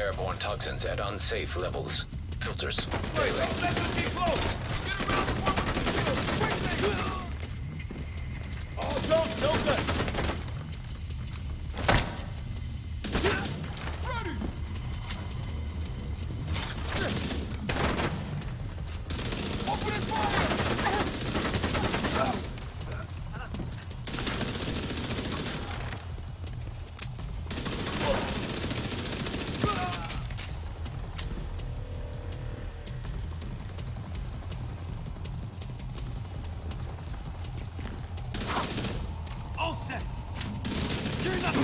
airborne toxins at unsafe levels. Filters. All set. Gearing up.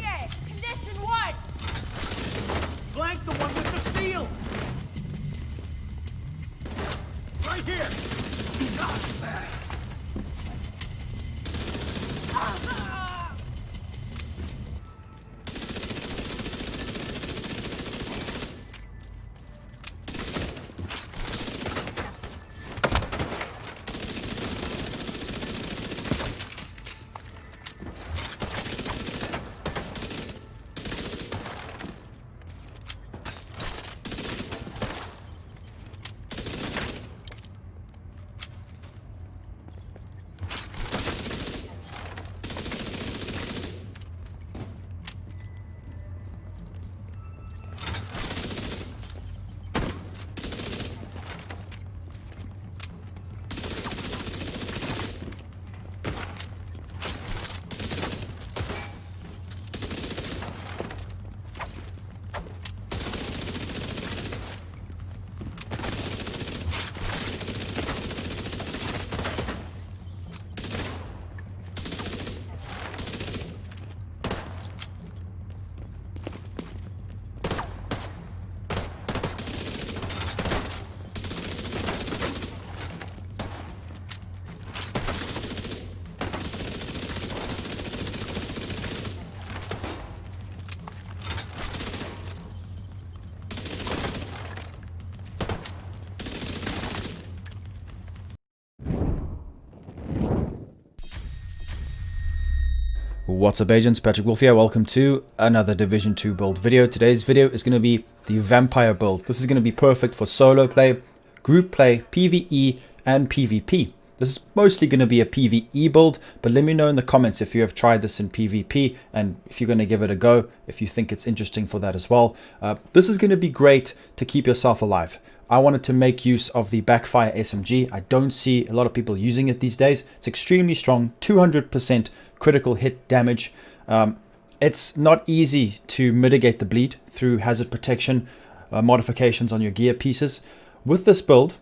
Yeah, condition one. Flank the one with the seal. Right here. What's up agents, Patrick Wolf here. Welcome to another Division 2 build video. Today's video is going to be the Vampire build. This is going to be perfect for solo play, group play, PvE and PvP. This is mostly going to be a PvE build, but let me know in the comments if you have tried this in PvP and if you're going to give it a go, if you think it's interesting for that as well. This is going to be great to keep yourself alive. I wanted to make use of the Backfire SMG. I don't see a lot of people using it these days. It's extremely strong, 200% critical hit damage. It's not easy to mitigate the bleed through hazard protection modifications on your gear pieces. With this build,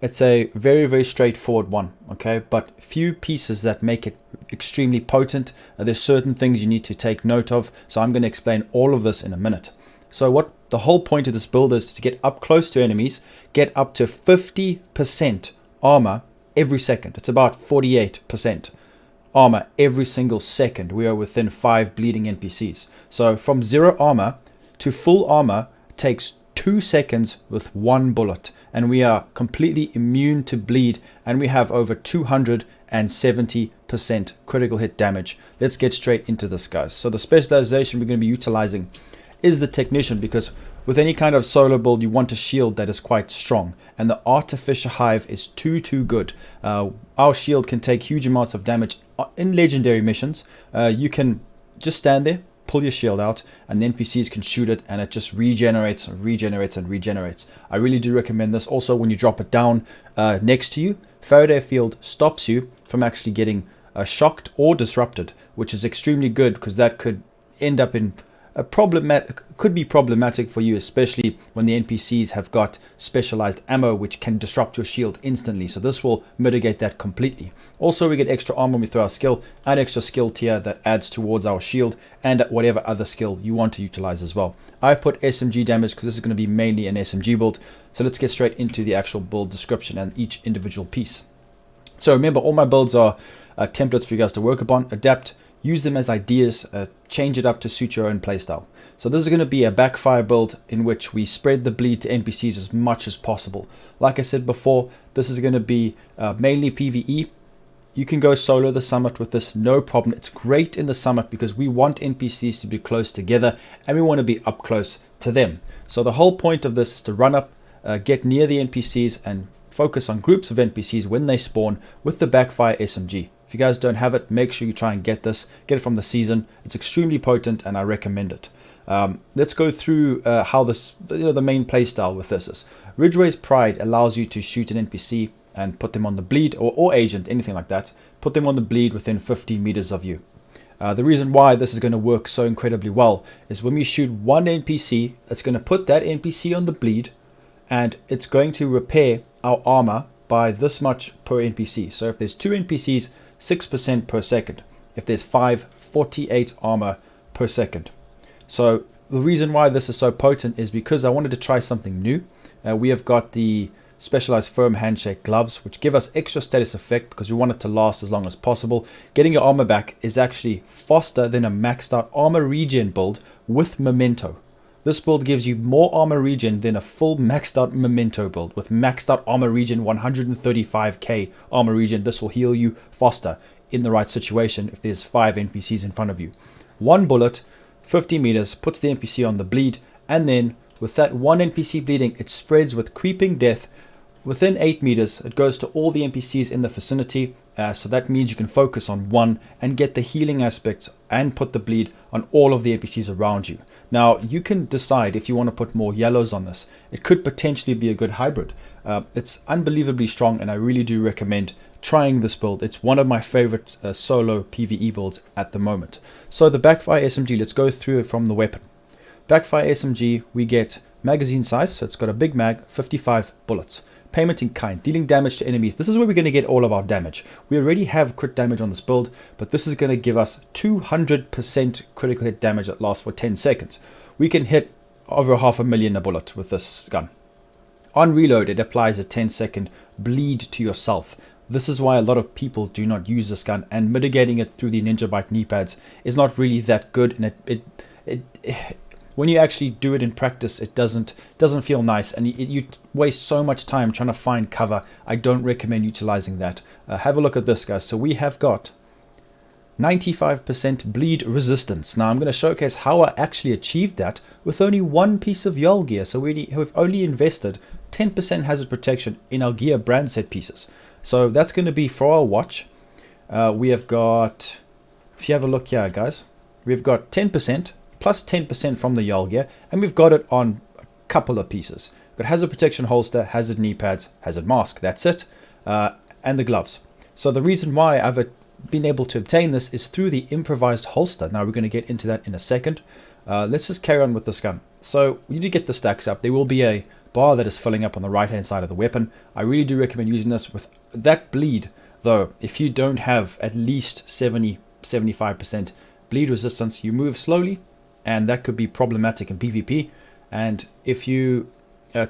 it's a very straightforward one, okay, but few pieces that make it extremely potent. There's certain things you need to take note of, so I'm going to explain all of this in a minute. So what the whole point of this build is to get up close to enemies, get up to 50% armor every second. It's about 48% armor every single second. We are within 5 bleeding NPCs. So from 0 armor to full armor takes 2 seconds with 1 bullet, and we are completely immune to bleed, and we have over 270% critical hit damage. Let's get straight into this, guys. So the specialization we're going to be utilizing is the Technician, because with any kind of solo build you want a shield that is quite strong, and the Artificer Hive is too good. Our shield can take huge amounts of damage in legendary missions. You can just stand there, pull your shield out, and the NPCs can shoot it, and it just regenerates. I really do recommend this. Also, when you drop it down next to you, Faraday field stops you from actually getting shocked or disrupted, which is extremely good, because that could end up in could be problematic for you, especially when the NPCs have got specialized ammo which can disrupt your shield instantly. So this will mitigate that completely. Also, we get extra armor when we throw our skill, and extra skill tier that adds towards our shield, and whatever other skill you want to utilize as well. I put SMG damage because this is going to be mainly an SMG build. So let's get straight into the actual build description and each individual piece. So remember, all my builds are templates for you guys to work upon, adapt, use them as ideas, change it up to suit your own playstyle. So this is going to be a Backfire build in which we spread the bleed to NPCs as much as possible. Like I said before, this is going to be mainly PvE. you can go solo the summit with this, no problem. It's great in the summit because we want NPCs to be close together and we want to be up close to them. So the whole point of this is to run up, get near the NPCs and focus on groups of NPCs when they spawn with the backfire SMG. If you guys don't have it, make sure you try and get this. Get it from the season. It's extremely potent and I recommend it. Let's go through how this, the main playstyle with this is. Ridgeway's Pride allows you to shoot an NPC and put them on the bleed, or agent, anything like that. Put them on the bleed within 15 meters of you. The reason why this is going to work so incredibly well is when we shoot one NPC, it's going to put that NPC on the bleed and it's going to repair our armor by this much per NPC. So if there's 2 NPCs, 6% per second. If there's 5, 48 armor per second. So the reason why this is so potent is because I wanted to try something new. We have got the Specialized Firm Handshake gloves, which give us extra status effect because we want it to last as long as possible. Getting your armor back is actually faster than a maxed out armor regen build with Memento. This build gives you more armor regen than a full maxed out Memento build. With maxed out armor regen, 135k armor regen, this will heal you faster in the right situation if there's 5 NPCs in front of you. One bullet, 50 meters, puts the NPC on the bleed, and then with that one NPC bleeding, it spreads with creeping death. Within 8 meters, it goes to all the NPCs in the vicinity, so that means you can focus on one and get the healing aspects and put the bleed on all of the NPCs around you. Now, you can decide if you want to put more yellows on this. It could potentially be a good hybrid. It's unbelievably strong, and I really do recommend trying this build. It's one of my favorite solo PvE builds at the moment. So the Backfire SMG, let's go through it from the weapon. Backfire SMG, we get magazine size, so it's got a big mag, 55 bullets. Payment in kind, dealing damage to enemies. This is where we're going to get all of our damage. We already have crit damage on this build, but this is going to give us 200% critical hit damage that lasts for 10 seconds. We can hit over 500,000 a bullet with this gun. On reload, it applies a 10-second bleed to yourself. This is why a lot of people do not use this gun, and mitigating it through the Ninja Bite knee pads is not really that good, and when you actually do it in practice, it doesn't feel nice, and you waste so much time trying to find cover. I don't recommend utilizing that. Have a look at this, guys. So we have got 95% bleed resistance. Now I'm going to showcase how I actually achieved that with only one piece of YOL gear. So we've only invested 10% hazard protection in our gear brand set pieces. So that's going to be for our watch. We have got, if you have a look here, guys, we've got 10%. Plus 10% from the YOL gear, and we've got it on a couple of pieces. We've got hazard protection holster, hazard knee pads, hazard mask, that's it, and the gloves. So the reason why I've been able to obtain this is through the improvised holster. Now we're going to get into that in a second. Let's just carry on with this gun. So we need to get the stacks up. There will be a bar that is filling up on the right hand side of the weapon. I really do recommend using this with that bleed, though. If you don't have at least 70-75% bleed resistance, you move slowly, and that could be problematic in PvP. And if you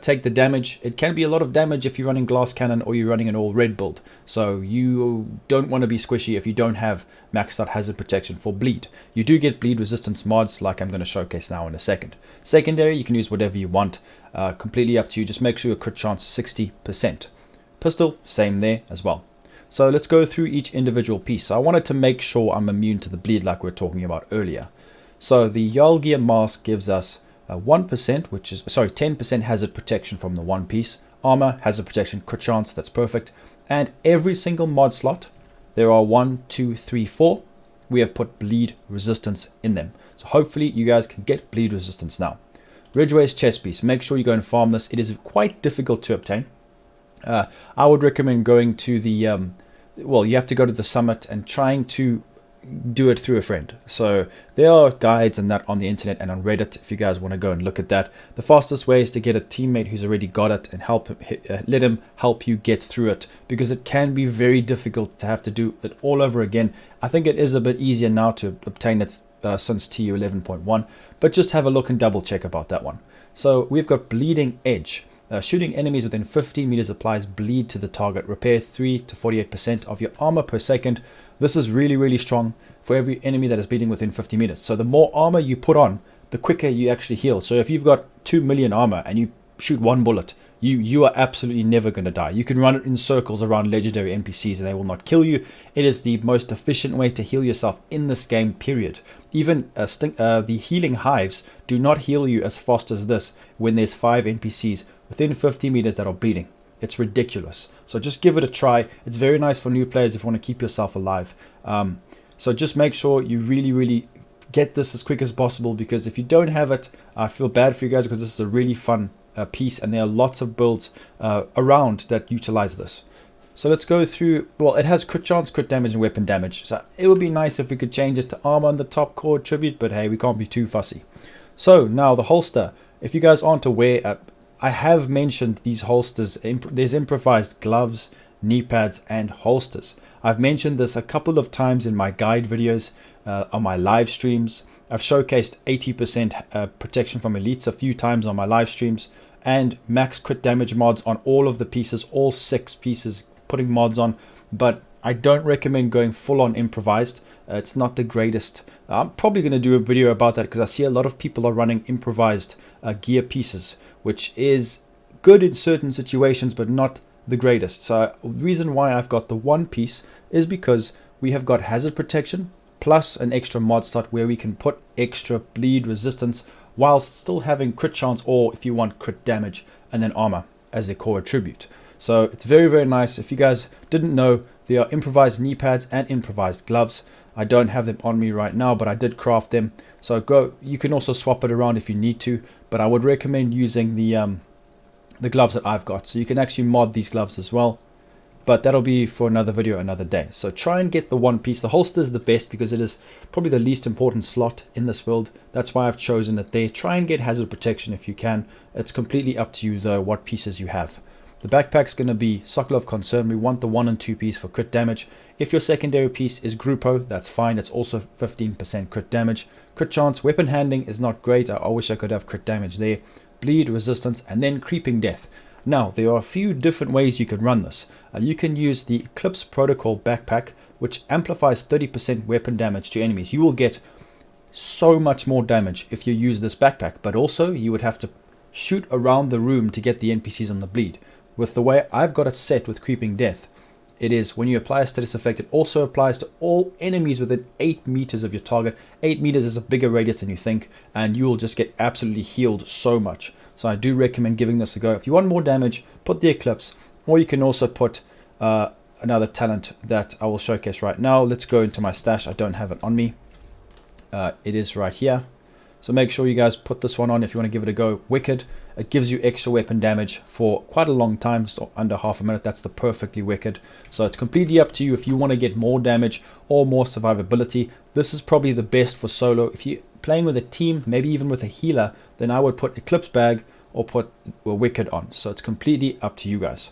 take the damage, it can be a lot of damage if you're running glass cannon or you're running an all red build. So you don't want to be squishy if you don't have maxed out hazard protection for bleed. You do get bleed resistance mods like I'm going to showcase now in a second. Secondary, you can use whatever you want, completely up to you. Just make sure your crit chance is 60%. Pistol, same there as well. So let's go through each individual piece. So I wanted to make sure I'm immune to the bleed like we were talking about earlier. So the YOL gear mask gives us 1%, which is, sorry, 10% hazard protection from the one piece. Armor, hazard protection, crit chance, that's perfect. And every single mod slot, there are 1, 2, 3, 4. We have put bleed resistance in them. So hopefully you guys can get bleed resistance now. Ridgeway's chest piece, make sure you go and farm this. It is quite difficult to obtain. I would recommend going to the, well, you have to go to the summit and trying to do it through a friend. So there are guides and that on the internet and on Reddit if you guys want to go and look at that. The fastest way is to get a teammate who's already got it and let him help you get through it, because it can be very difficult to have to do it all over again. I think it is a bit easier now to obtain it since TU 11.1, but just have a look and double check about that one. So we've got bleeding edge. Shooting enemies within 15 meters applies bleed to the target. Repair 3 to 48% of your armor per second. This is really, really strong for every enemy that is bleeding within 50 meters. So the more armor you put on, the quicker you actually heal. So if you've got 2 million armor and you shoot one bullet, you are absolutely never going to die. You can run it in circles around legendary NPCs and they will not kill you. It is the most efficient way to heal yourself in this game, period. Even the healing hives do not heal you as fast as this when there's 5 NPCs within 50 meters that are bleeding. It's ridiculous. So just give it a try. It's very nice for new players if you want to keep yourself alive. So just make sure you really get this as quick as possible, because if you don't have it, I feel bad for you guys, because this is a really fun piece and there are lots of builds around that utilize this. So let's go through. Well, it has crit chance, crit damage, and weapon damage. So it would be nice if we could change it to armor on the top core tribute, but hey, we can't be too fussy. So now the holster. If you guys aren't aware, I have mentioned these holsters. There's improvised gloves, knee pads, and holsters. I've mentioned this a couple of times in my guide videos, on my live streams. I've showcased 80% protection from elites a few times on my live streams, and max crit damage mods on all of the pieces, all 6 pieces, putting mods on. But I don't recommend going full on improvised. It's not the greatest. I'm probably going to do a video about that, because I see a lot of people are running improvised gear pieces, which is good in certain situations but not the greatest. So the reason why I've got the one piece is because we have got hazard protection plus an extra mod slot where we can put extra bleed resistance while still having crit chance, or if you want, crit damage, and then armor as a core attribute. So it's very nice. If you guys didn't know, there are improvised knee pads and improvised gloves. I don't have them on me right now, but I did craft them. So you can also swap it around if you need to, but I would recommend using the gloves that I've got. So you can actually mod these gloves as well, but that'll be for another video another day. So try and get the one piece. The holster is the best because it is probably the least important slot in this build. That's why I've chosen it there. Try and get hazard protection if you can. It's completely up to you though what pieces you have. The backpack's going to be Circle of Concern. We want the 1 and 2 piece for crit damage. If your secondary piece is Grupo, that's fine. It's also 15% crit damage. Crit chance, weapon handling is not great. I wish I could have crit damage there. Bleed, resistance, and then creeping death. Now, there are a few different ways you can run this. You can use the Eclipse Protocol backpack, which amplifies 30% weapon damage to enemies. You will get so much more damage if you use this backpack, but also you would have to shoot around the room to get the NPCs on the bleed. With the way I've got it set with creeping death, it is when you apply a status effect, it also applies to all enemies within 8 meters of your target. 8 meters is a bigger radius than you think, and you will just get absolutely healed so much. So I do recommend giving this a go. If you want more damage, put the Eclipse, or you can also put another talent that I will showcase right now. Let's go into my stash. I don't have it on me. It is right here. So make sure you guys put this one on if you want to give it a go. Wicked. It gives you extra weapon damage for quite a long time, so under half a minute. That's the perfectly wicked. So it's completely up to you if you want to get more damage or more survivability. This is probably the best for solo. If you're playing with a team, maybe even with a healer, then I would put Eclipse Bag or put a Wicked on. So it's completely up to you guys.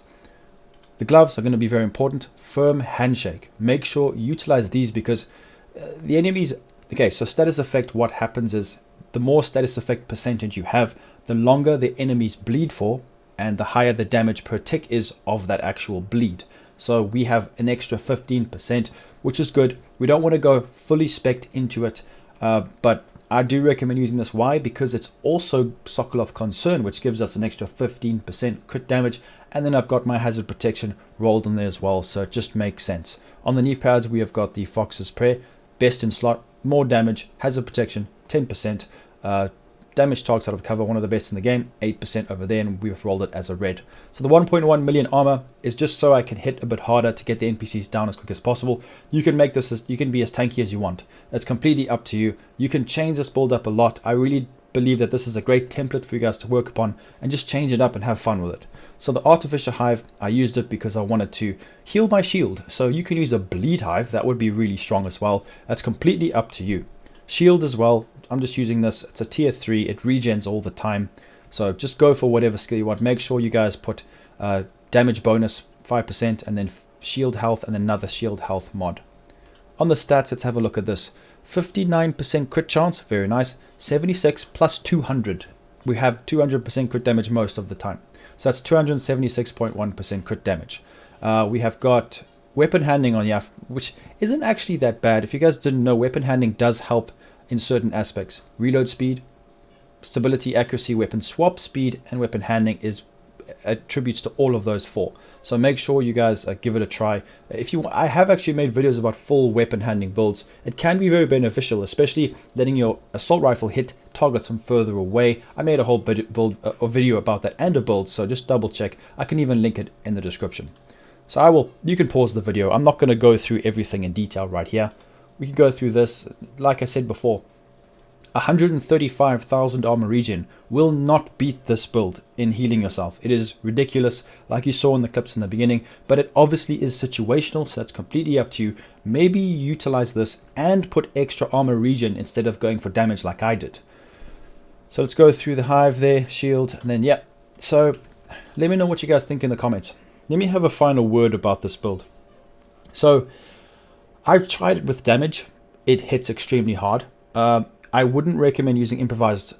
The gloves are going to be very important. Firm handshake. Make sure you utilize these because the enemies... Okay, so status effect, what happens is the more status effect percentage you have, the longer the enemies bleed for, and the higher the damage per tick is of that actual bleed. So we have an extra 15%, which is good. We don't want to go fully spec'd into it, but I do recommend using this. Why? Because it's also Circle of Concern, which gives us an extra 15% crit damage, and then I've got my hazard protection rolled in there as well, so it just makes sense. On the knee pads, we have got the Fox's Prayer, best in slot, more damage, hazard protection, 10%. Damage targets out of cover, one of the best in the game, 8% over there, and we've rolled it as a red. So the 1.1 million armor is just so I can hit a bit harder to get the NPCs down as quick as possible. You can make this you can be as tanky as you want. It's completely up to you. You can change this build up a lot. I really believe that this is a great template for you guys to work upon and just change it up and have fun with it. So the Artificer Hive, I used it because I wanted to heal my shield. So you can use a Bleed Hive, that would be really strong as well. That's completely up to you. Shield as well, I'm just using this. It's a tier 3, it regens all the time. So just go for whatever skill you want. Make sure you guys put damage bonus 5% and then shield health and another shield health mod. On the stats, let's have a look at this. 59% crit chance, very nice. 76 plus 200. We have 200% crit damage most of the time. So that's 276.1% crit damage. We have got weapon handling on Yaf, which isn't actually that bad. If you guys didn't know, weapon handling does help in certain aspects. Reload speed, stability, accuracy, weapon swap speed, and weapon handling is attributes to all of those 4. So make sure you guys give it a try. If you, I have actually made videos about full weapon handling builds. It can be very beneficial, especially letting your assault rifle hit targets from further away. I made a whole video about that and a build, so just double check. I can even link it in the description. So you can pause the video. I'm not going to go through everything in detail right here. We can go through this. Like I said before, 135,000 armor regen will not beat this build in healing yourself. It is ridiculous, like you saw in the clips in the beginning, but it obviously is situational, so it's completely up to you. Maybe you utilize this and put extra armor regen instead of going for damage like I did. So let's go through the hive there, shield, and then yeah. So let me know what you guys think in the comments. Let me have a final word about this build. So I've tried it with damage. It hits extremely hard. I wouldn't recommend using improvised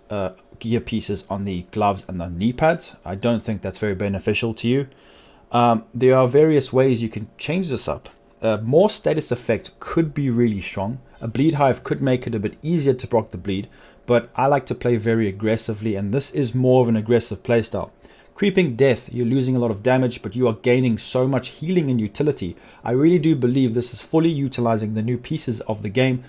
gear pieces on the gloves and the knee pads. I don't think that's very beneficial to you. There are various ways you can change this up. More status effect could be really strong. A bleed hive could make it a bit easier to proc the bleed, but I like to play very aggressively, and this is more of an aggressive playstyle. Creeping death, you're losing a lot of damage, but you are gaining so much healing and utility. I really do believe this is fully utilizing the new pieces of the game,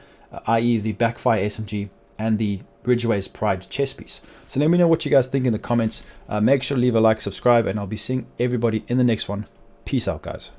i.e. the Backfire SMG and the Ridgeway's Pride chest piece. So let me know what you guys think in the comments. Make sure to leave a like, subscribe, and I'll be seeing everybody in the next one. Peace out, guys.